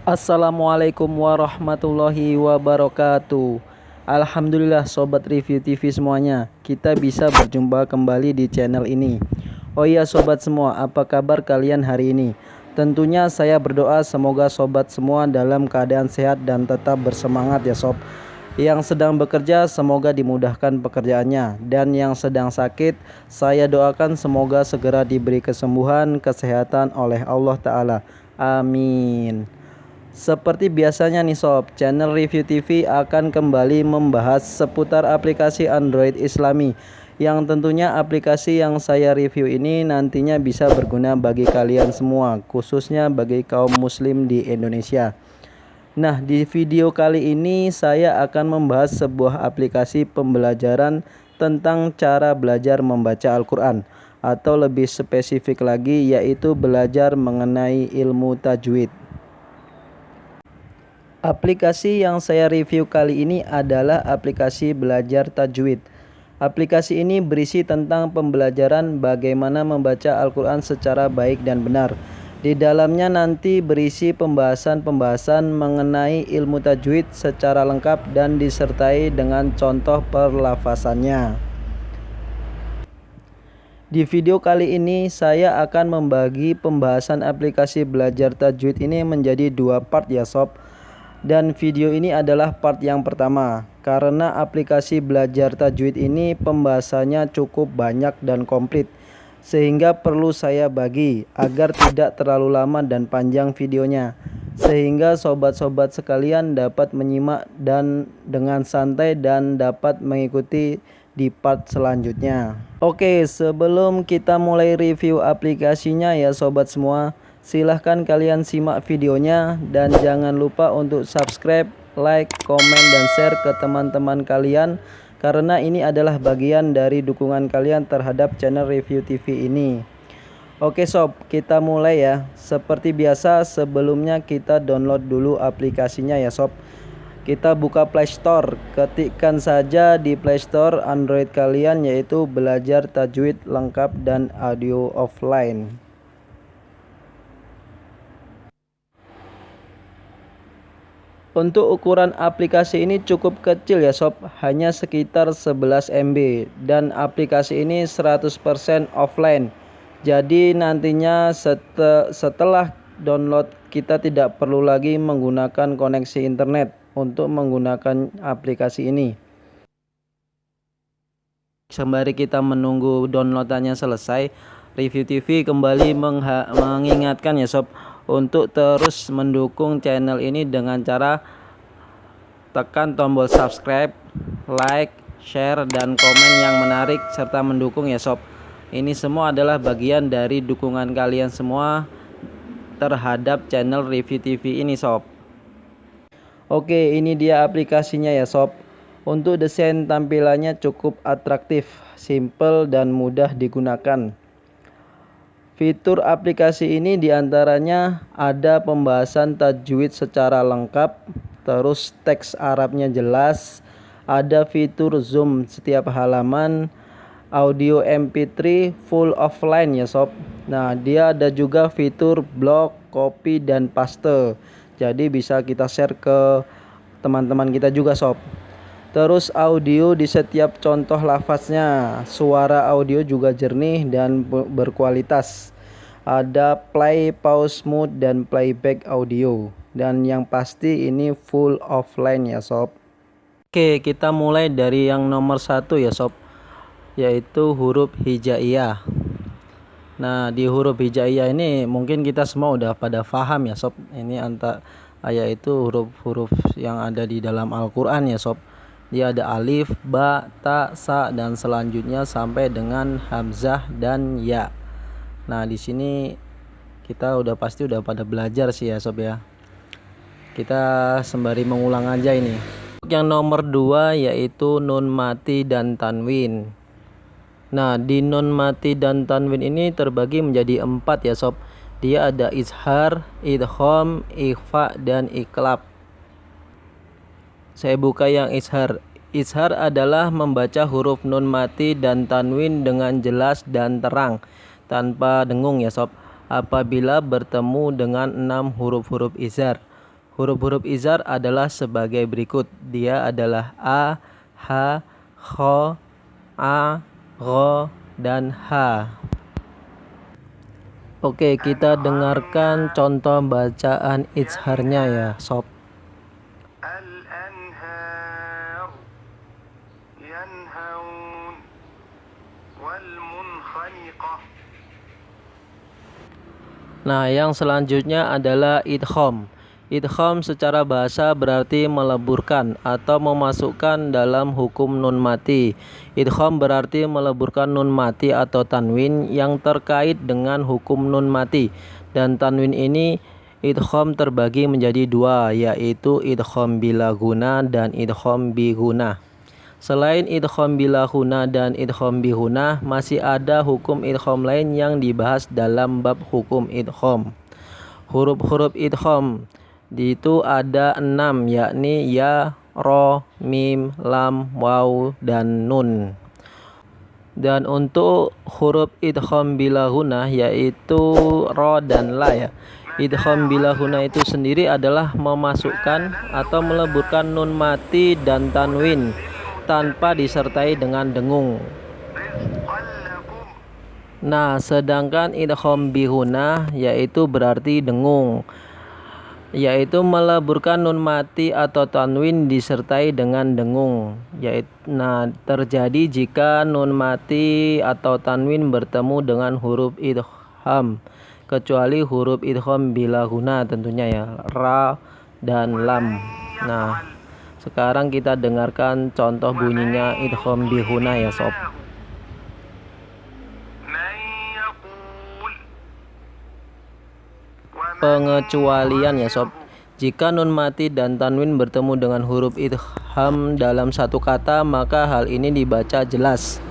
Assalamualaikum warahmatullahi wabarakatuh. Alhamdulillah sobat review TV semuanya, kita bisa berjumpa kembali di channel ini. Oh iya sobat semua, apa kabar kalian hari ini? Tentunya saya berdoa semoga sobat semua dalam keadaan sehat dan tetap bersemangat ya sob. Yang sedang bekerja semoga dimudahkan pekerjaannya, dan yang sedang sakit saya doakan semoga segera diberi kesembuhan, kesehatan oleh Allah Ta'ala. Amin. Seperti biasanya nih sob, channel Review TV akan kembali membahas seputar aplikasi Android Islami, yang tentunya aplikasi yang saya review ini nantinya bisa berguna bagi kalian semua, khususnya bagi kaum muslim di Indonesia. Nah, di video kali ini saya akan membahas sebuah aplikasi pembelajaran tentang cara belajar membaca Al-Quran, atau lebih spesifik lagi yaitu belajar mengenai ilmu tajwid. Aplikasi yang saya review kali ini adalah aplikasi belajar tajwid. Aplikasi ini berisi tentang pembelajaran bagaimana membaca Al-Quran secara baik dan benar. Di dalamnya nanti berisi pembahasan-pembahasan mengenai ilmu tajwid secara lengkap dan disertai dengan contoh perlafasannya. Di video kali ini saya akan membagi pembahasan aplikasi belajar tajwid ini menjadi dua part ya sob. Dan video ini adalah part yang pertama, karena aplikasi belajar tajwid ini pembahasannya cukup banyak dan komplit, sehingga perlu saya bagi agar tidak terlalu lama dan panjang videonya, sehingga sobat-sobat sekalian dapat menyimak dan dengan santai dan dapat mengikuti di part selanjutnya. Oke, sebelum kita mulai review aplikasinya ya sobat semua, silahkan kalian simak videonya dan jangan lupa untuk subscribe, like, komen, dan share ke teman-teman kalian, karena ini adalah bagian dari dukungan kalian terhadap channel Review TV ini. Oke sob, kita mulai ya. Seperti biasa sebelumnya kita download dulu aplikasinya ya sob. Kita buka Play Store, ketikkan saja di Play Store Android kalian yaitu belajar tajwid lengkap dan audio offline. Untuk ukuran aplikasi ini cukup kecil ya sob, hanya sekitar 11 MB, dan aplikasi ini 100% offline. Jadi nantinya setelah download kita tidak perlu lagi menggunakan koneksi internet untuk menggunakan aplikasi ini. Sembari kita menunggu downloadannya selesai, Review TV kembali mengingatkan ya sob, untuk terus mendukung channel ini dengan cara tekan tombol subscribe, like, share, dan komen yang menarik serta mendukung ya sob. Ini semua adalah bagian dari dukungan kalian semua terhadap channel Review TV ini sob. Oke, ini dia aplikasinya ya sob. Untuk desain tampilannya cukup atraktif, simple, dan mudah digunakan. Fitur aplikasi ini diantaranya ada pembahasan tajwid secara lengkap, terus teks Arabnya jelas, ada fitur zoom setiap halaman, audio MP3 full offline ya sob. Nah, dia ada juga fitur blok, copy, dan paste. Jadi bisa kita share ke teman-teman kita juga sob. Terus audio di setiap contoh lafaznya, suara audio juga jernih dan berkualitas. Ada play, pause mode, dan playback audio. Dan yang pasti ini full offline ya sob. Oke, kita mulai dari yang nomor 1 ya sob, yaitu huruf hijaiyah. Nah, di huruf hijaiyah ini mungkin kita semua udah pada paham ya sob. Ini yaitu huruf-huruf yang ada di dalam Al-Quran ya sob. Dia ada alif, ba, ta, sa, dan selanjutnya sampai dengan hamzah dan ya. Nah, di sini kita pasti udah pada belajar sih ya sob ya. Kita sembari mengulang aja ini. Yang nomor 2 yaitu nun mati dan tanwin. Nah, di nun mati dan tanwin ini terbagi menjadi 4 ya sob. Dia ada izhar, idgham, ikhfa, dan iqlab. Saya buka yang izhar. Izhar adalah membaca huruf nun mati dan tanwin dengan jelas dan terang, tanpa dengung ya sob, apabila bertemu dengan 6 huruf-huruf izhar. Huruf-huruf izhar adalah sebagai berikut. Dia adalah a, ha, kho, a, gho, dan ha. Oke, kita dengarkan contoh bacaan izharnya ya, sob. Al-anhar yanhaun wal munkhaniqah. Nah, yang selanjutnya adalah idgham. Idgham secara bahasa berarti meleburkan atau memasukkan dalam hukum nun mati. Idgham berarti meleburkan nun mati atau tanwin yang terkait dengan hukum nun mati. Dan tanwin ini idgham terbagi menjadi dua, yaitu idgham bila guna dan idgham bi guna. Selain idgham bila guna dan idgham bi guna, masih ada hukum idgham lain yang dibahas dalam bab hukum idgham. Huruf-huruf idgham itu ada 6, yakni ya, ro, mim, lam, waw, dan nun. Dan untuk huruf idgham bila guna yaitu ro dan la ya. Idgham bila guna itu sendiri adalah memasukkan atau meleburkan nun mati dan tanwin tanpa disertai dengan dengung. Nah, sedangkan idgham bi guna yaitu berarti dengung, yaitu meleburkan nun mati atau tanwin disertai dengan dengung. Nah, terjadi jika nun mati atau tanwin bertemu dengan huruf idgham, kecuali huruf idgham bila guna tentunya ya, ra dan lam. Nah, sekarang kita dengarkan contoh bunyinya idgham bi guna ya, sob. Pengecualian ya, sob. Jika nun mati dan tanwin bertemu dengan huruf idgham dalam satu kata, maka hal ini dibaca jelas.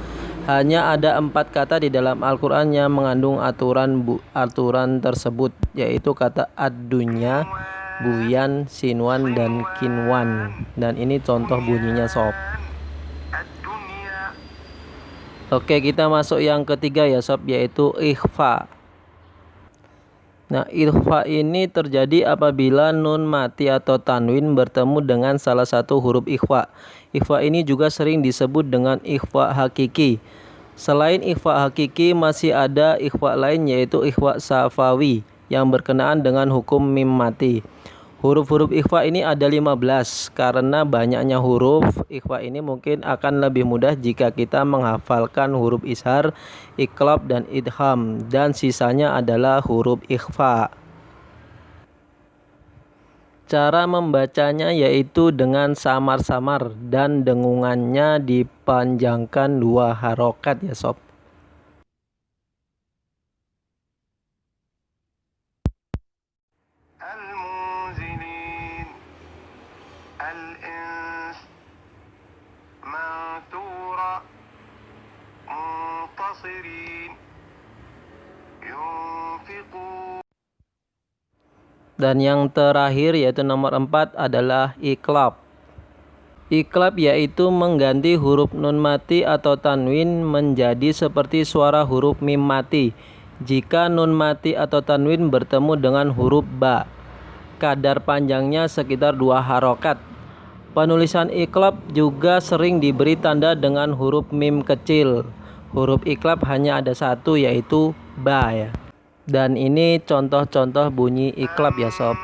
Hanya ada 4 kata di dalam Al-Quran yang mengandung aturan tersebut, yaitu kata ad-dunya, buyan, sinwan, dan kinwan. Dan ini contoh bunyinya, sob. Oke, kita masuk yang ketiga ya, sob, yaitu ikhfa. Nah, ikhfa ini terjadi apabila nun mati atau tanwin bertemu dengan salah satu huruf ikhfa. Ikhfa ini juga sering disebut dengan ikhfa hakiki. Selain ikhfa hakiki, masih ada ikhfa lain yaitu ikhfa safawi yang berkenaan dengan hukum mim mati. Huruf-huruf ikhfa ini ada 15. Karena banyaknya huruf, ikhfa ini mungkin akan lebih mudah jika kita menghafalkan huruf izhar, iqlab, dan idgham, dan sisanya adalah huruf ikhfa. Cara membacanya yaitu dengan samar-samar dan dengungannya dipanjangkan 2 harokat ya, sob. Dan yang terakhir yaitu nomor 4 adalah iqlab. Iqlab yaitu mengganti huruf nun mati atau tanwin menjadi seperti suara huruf mim mati jika nun mati atau tanwin bertemu dengan huruf ba. Kadar panjangnya sekitar 2 harokat. Penulisan iqlab juga sering diberi tanda dengan huruf mim kecil. Huruf iqlab hanya ada 1 yaitu ba ya. Dan ini contoh-contoh bunyi iqlab ya, sob.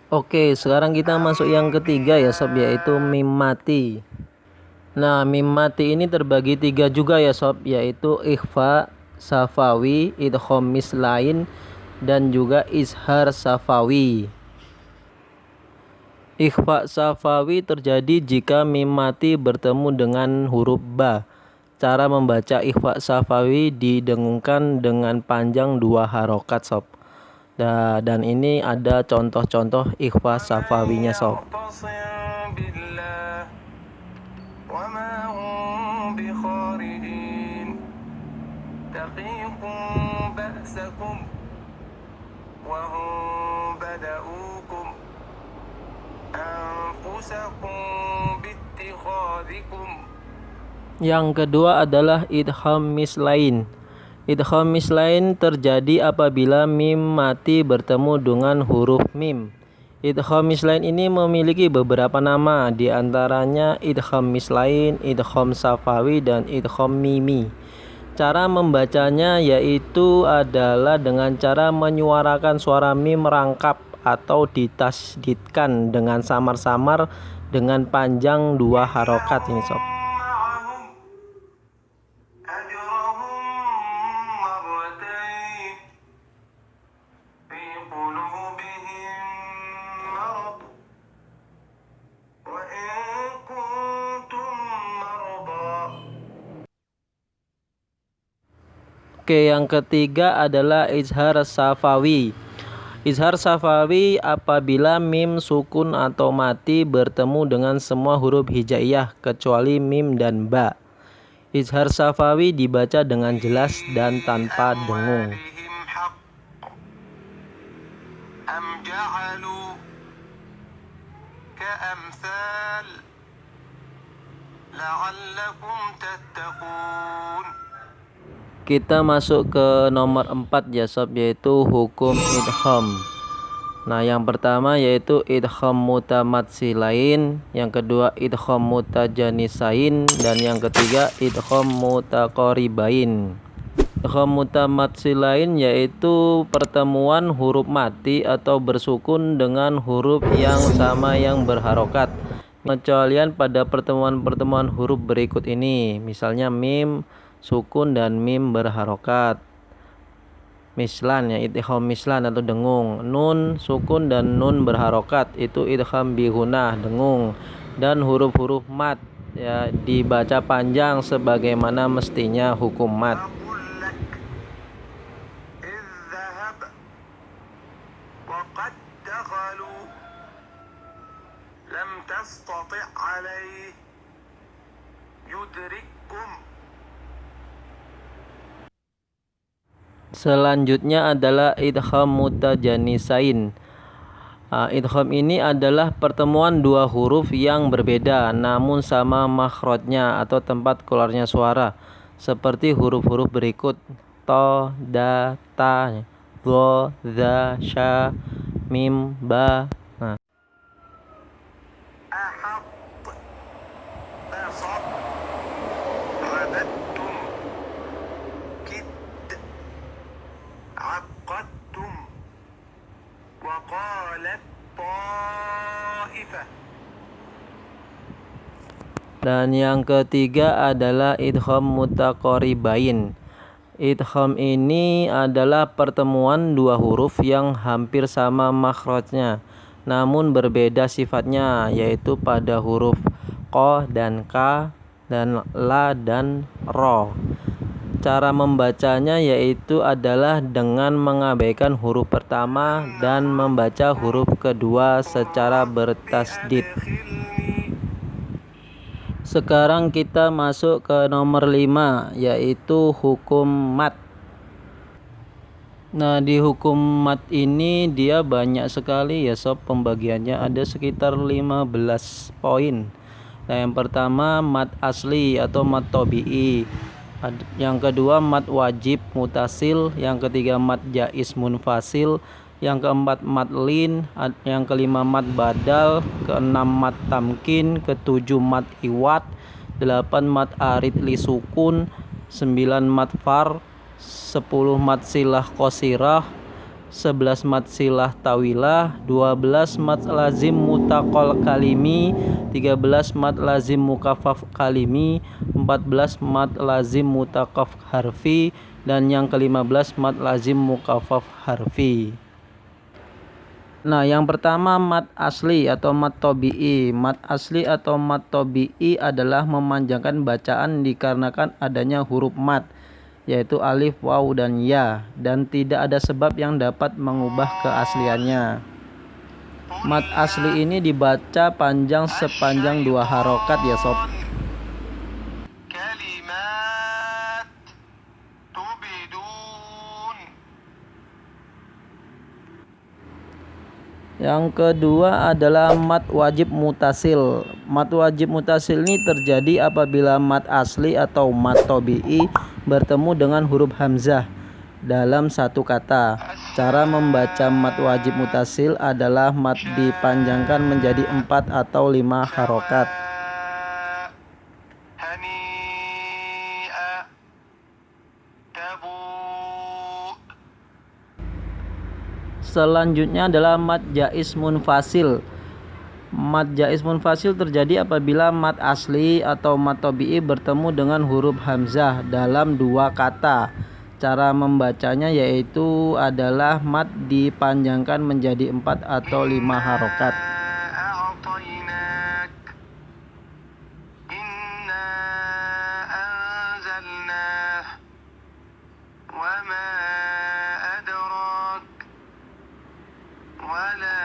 Oke, sekarang kita masuk yang ketiga ya, sob, yaitu mim mati. Nah, mim mati ini terbagi 3 juga ya, sob, yaitu ikhfa safawi, idgham mislain, dan juga izhar safawi. Ikhfa safawi terjadi jika mim mati bertemu dengan huruf ba. Cara membaca ikhfa safawi didengungkan dengan panjang 2 harokat, sob. Dan ini ada contoh-contoh ikhfa safawinya, sob. Yang kedua adalah idgham mislain. Idgham mislain terjadi apabila mim mati bertemu dengan huruf mim. Idgham mislain ini memiliki beberapa nama, di antaranya idgham mislain, idgham safawi, dan idgham mimi. Cara membacanya yaitu adalah dengan cara menyuarakan suara mim rangkap atau ditasdidkan dengan samar-samar dengan panjang 2 harokat ini sob. معهم أجرهم مرتين في قلوبهم مرض وإن كنتم مرضى. Oke, yang ketiga adalah izhar safawi. Izhar safawi apabila mim sukun atau mati bertemu dengan semua huruf hijaiyah kecuali mim dan ba. Izhar safawi dibaca dengan jelas dan tanpa dengung. أموالهم حق أم جعلوا كأمثال لعلكم تتقون. Kita masuk ke nomor 4 ya sob, yaitu hukum idgham. Nah, yang pertama yaitu idgham mutamatsilain, yang kedua idgham mutajanisain, dan yang ketiga idgham mutaqaribain. Idgham mutamatsilain yaitu pertemuan huruf mati atau bersukun dengan huruf yang sama yang berharokat. Pengecualian pada pertemuan-pertemuan huruf berikut ini, misalnya mim sukun dan mim berharokat. Mislan ya, idgham mislan atau dengung. Nun sukun dan nun berharokat, itu idgham bihunah, dengung. Dan huruf-huruf mat ya dibaca panjang sebagaimana mestinya hukum mat. أقول لك اذهب وقد دخلوا لم تستطع عليه يدرككم. Selanjutnya adalah idgham mutajanisain. Idgham ini adalah pertemuan 2 huruf yang berbeda namun sama makhrajnya atau tempat keluarnya suara, seperti huruf-huruf berikut: to, da, ta, dho, za, sha, mim, ba. Nah, أحط بسط عبدتم كد عقدتم وقالت طائفة. dan yang ketiga adalah idgham mutaqaribain. Idgham ini adalah pertemuan 2 huruf yang hampir sama makhrajnya namun berbeda sifatnya, yaitu pada huruf qa dan ka dan la dan ro. Cara membacanya yaitu adalah dengan mengabaikan huruf pertama dan membaca huruf kedua secara bertasdid. أدخلني Sekarang kita masuk ke nomor 5 yaitu hukum mat. Nah, di hukum mat ini dia banyak sekali ya sob, pembagiannya ada sekitar 15 poin. Nah, yang pertama mat asli atau mat tabi'i. Yang kedua mat wajib mutasil, yang ketiga mat jaiz munfasil, yang keempat mat lin, yang kelima mat badal, keenam mat tamkin, ketujuh mat iwat, 8 mat arid li sukun, 9 mat far, 10 mat silah qasirah, 11 mat silah tawilah, 12 mat lazim mutaqal kalimi, 13 mat lazim mukafaf kalimi, 14 mat lazim mutaqaf harfi, dan yang ke-15 mat lazim mukafaf harfi. Nah, yang pertama mat asli atau mat tabi'i. Mat asli atau mat tabi'i adalah memanjangkan bacaan dikarenakan adanya huruf mat, yaitu alif, waw, dan ya, dan tidak ada sebab yang dapat mengubah keasliannya. Mat asli ini dibaca panjang sepanjang 2 harokat ya sob. كلمات تبدون. Yang kedua adalah mat wajib mutasil. Mat wajib mutasil ini terjadi apabila mat asli atau mat tabi'i bertemu dengan huruf hamzah dalam satu kata. Cara membaca mad wajib mutasil adalah mad dipanjangkan menjadi 4 atau 5 harokat. هنيئا تبوء. Selanjutnya adalah mad jaiz munfasil. Mad jaiz munfasil terjadi apabila mad asli atau mad tabi'i bertemu dengan huruf hamzah dalam dua kata. Cara membacanya yaitu adalah mad dipanjangkan menjadi 4 atau 5 harokat. أعطيناك إنا أنزلناه وما أدراك ولا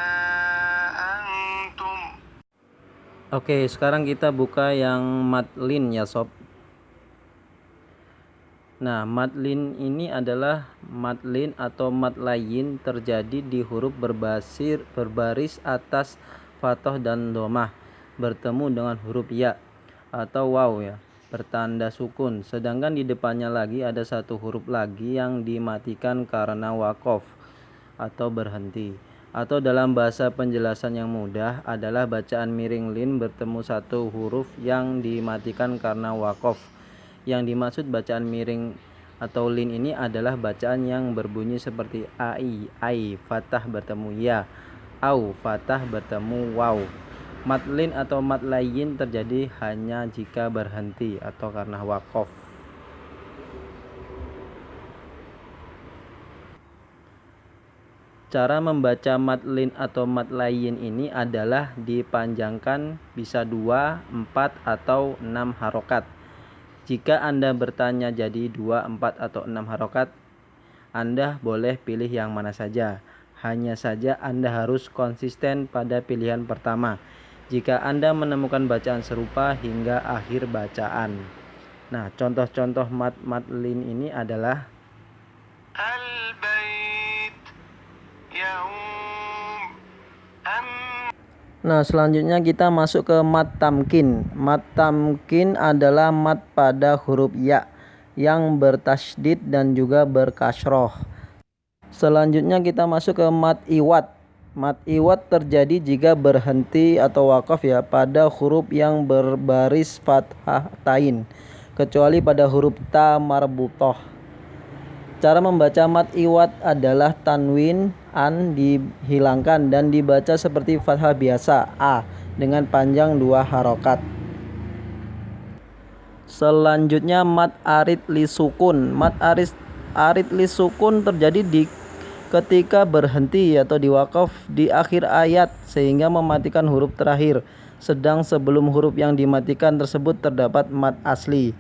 أنتم. Oke, sekarang kita buka yang mad lin ya sob. Nah, mad lin ini adalah mad lin atau mad layin terjadi di huruf berbaris atas fathah dan domah bertemu dengan huruf ya atau waw ya bertanda sukun, sedangkan di depannya lagi ada satu huruf lagi yang dimatikan karena wakof atau berhenti. Atau dalam bahasa penjelasan yang mudah adalah bacaan miring lin bertemu satu huruf yang dimatikan karena wakof. Yang dimaksud bacaan miring atau lin ini adalah bacaan yang berbunyi seperti ai, fathah bertemu ya, au, fathah bertemu waw. Mad lin atau mad layin terjadi hanya jika berhenti atau karena wakof. Cara membaca mad lin atau mad layin ini adalah dipanjangkan bisa 2, 4, atau 6 harokat. Jika Anda bertanya jadi 2, 4, atau 6 harokat, Anda boleh pilih yang mana saja. Hanya saja Anda harus konsisten pada pilihan pertama jika Anda menemukan bacaan serupa hingga akhir bacaan. Nah, contoh-contoh mad lin ini adalah البيت يوم أم. Nah, selanjutnya kita masuk ke mad tamkin. Mad tamkin adalah mad pada huruf ya yang bertasydid dan juga berkasroh. Selanjutnya kita masuk ke mad iwad. Mad iwad terjadi jika berhenti atau wakaf ya pada huruf yang berbaris fathah tain, kecuali pada huruf ta marbutoh. Cara membaca mad iwad adalah tanwin an dihilangkan dan dibaca seperti fathah biasa a dengan panjang 2 harokat. Selanjutnya mad arid li sukun. Mad arid li sukun terjadi ketika berhenti atau diwakaf di akhir ayat sehingga mematikan huruf terakhir, sedang sebelum huruf yang dimatikan tersebut terdapat mad asli.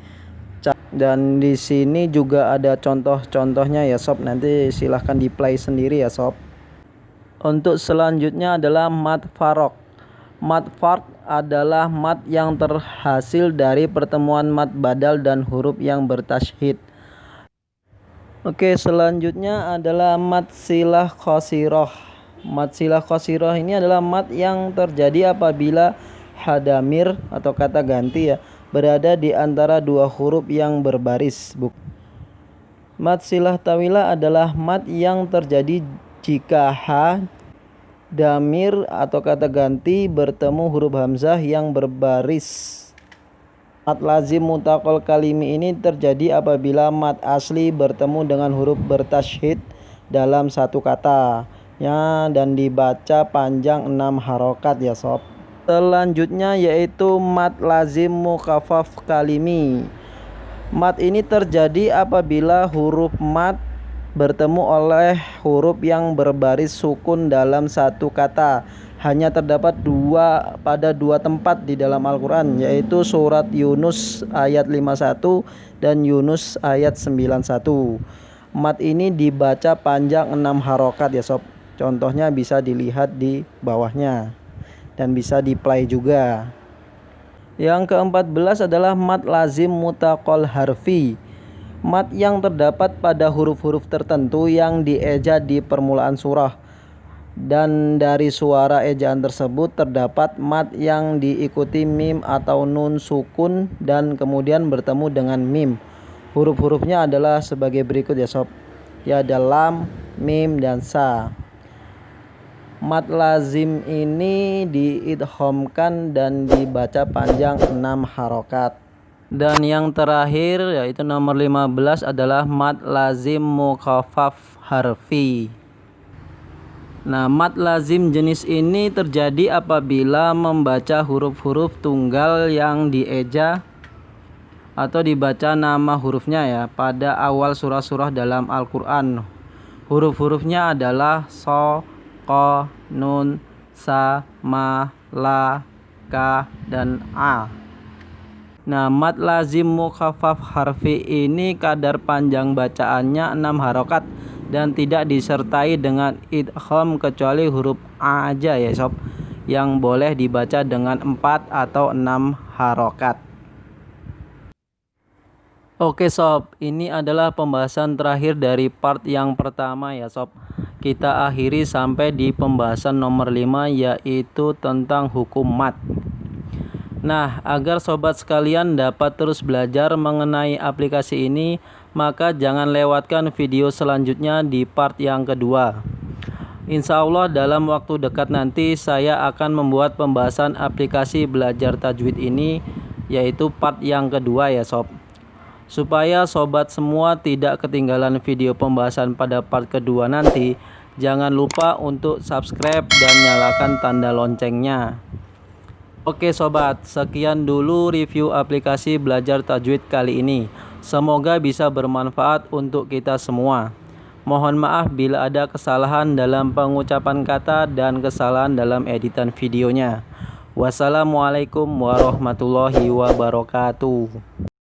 Dan di sini juga ada contoh-contohnya ya sob, nanti silahkan di play sendiri ya sob. Untuk selanjutnya adalah mad farok. Mad farok adalah mad yang terhasil dari pertemuan mad badal dan huruf yang bertasydid. Oke, selanjutnya adalah mad silah qasiroh. Mad silah qasiroh ini adalah mad yang terjadi apabila hadamir atau kata ganti ya berada di antara dua huruf yang berbaris. Mad silah tawilah adalah mad yang terjadi jika ha, damir atau kata ganti bertemu huruf hamzah yang berbaris. Mad lazim mutakol kalimi ini terjadi apabila mad asli bertemu dengan huruf bertasydid dalam satu kata ya, dan dibaca panjang 6 harokat ya sob. Selanjutnya yaitu mad lazim mukhafaf kalimi. Mad ini terjadi apabila huruf mad bertemu oleh huruf yang berbaris sukun dalam satu kata. Hanya terdapat pada dua tempat di dalam Al-Quran, yaitu surat Yunus ayat 51 dan Yunus ayat 91. Mad ini dibaca panjang 6 harokat ya sob. Contohnya bisa dilihat di bawahnya dan bisa di play juga. Yang ke-14 adalah mad lazim mutakol harfi. Mad yang terdapat pada huruf-huruf tertentu yang dieja di permulaan surah, dan dari suara ejaan tersebut terdapat mad yang diikuti mim atau nun sukun dan kemudian bertemu dengan mim. Huruf-hurufnya adalah sebagai berikut ya sob. Ya, ada lam, mim, dan sa. Mad lazim ini diidghamkan dan dibaca panjang 6 harokat. Dan yang terakhir yaitu nomor 15 adalah mad lazim mukhaffaf harfi. Nah, mad lazim jenis ini terjadi apabila membaca huruf-huruf tunggal yang dieja atau dibaca nama hurufnya ya pada awal surah-surah dalam Al-Quran. Huruf-hurufnya adalah so, ko, nun, sa, ma, la, ka, dan a. Nah, mad lazim mukhaffaf harfi ini kadar panjang bacaannya 6 harokat dan tidak disertai dengan idgham kecuali huruf a aja ya sob, yang boleh dibaca dengan 4 atau 6 harokat. Oke sob, ini adalah pembahasan terakhir dari part yang pertama ya sob. Kita akhiri sampai di pembahasan nomor 5 yaitu tentang hukum mad. Nah, agar sobat sekalian dapat terus belajar mengenai aplikasi ini, maka jangan lewatkan video selanjutnya di part yang kedua. Insya Allah dalam waktu dekat nanti saya akan membuat pembahasan aplikasi belajar tajwid ini yaitu part yang kedua ya sob. Supaya sobat semua tidak ketinggalan video pembahasan pada part kedua nanti, jangan lupa untuk subscribe dan nyalakan tanda loncengnya. Oke sobat, sekian dulu review aplikasi belajar tajwid kali ini. Semoga bisa bermanfaat untuk kita semua. Mohon maaf bila ada kesalahan dalam pengucapan kata dan kesalahan dalam editan videonya. Wassalamualaikum warahmatullahi wabarakatuh.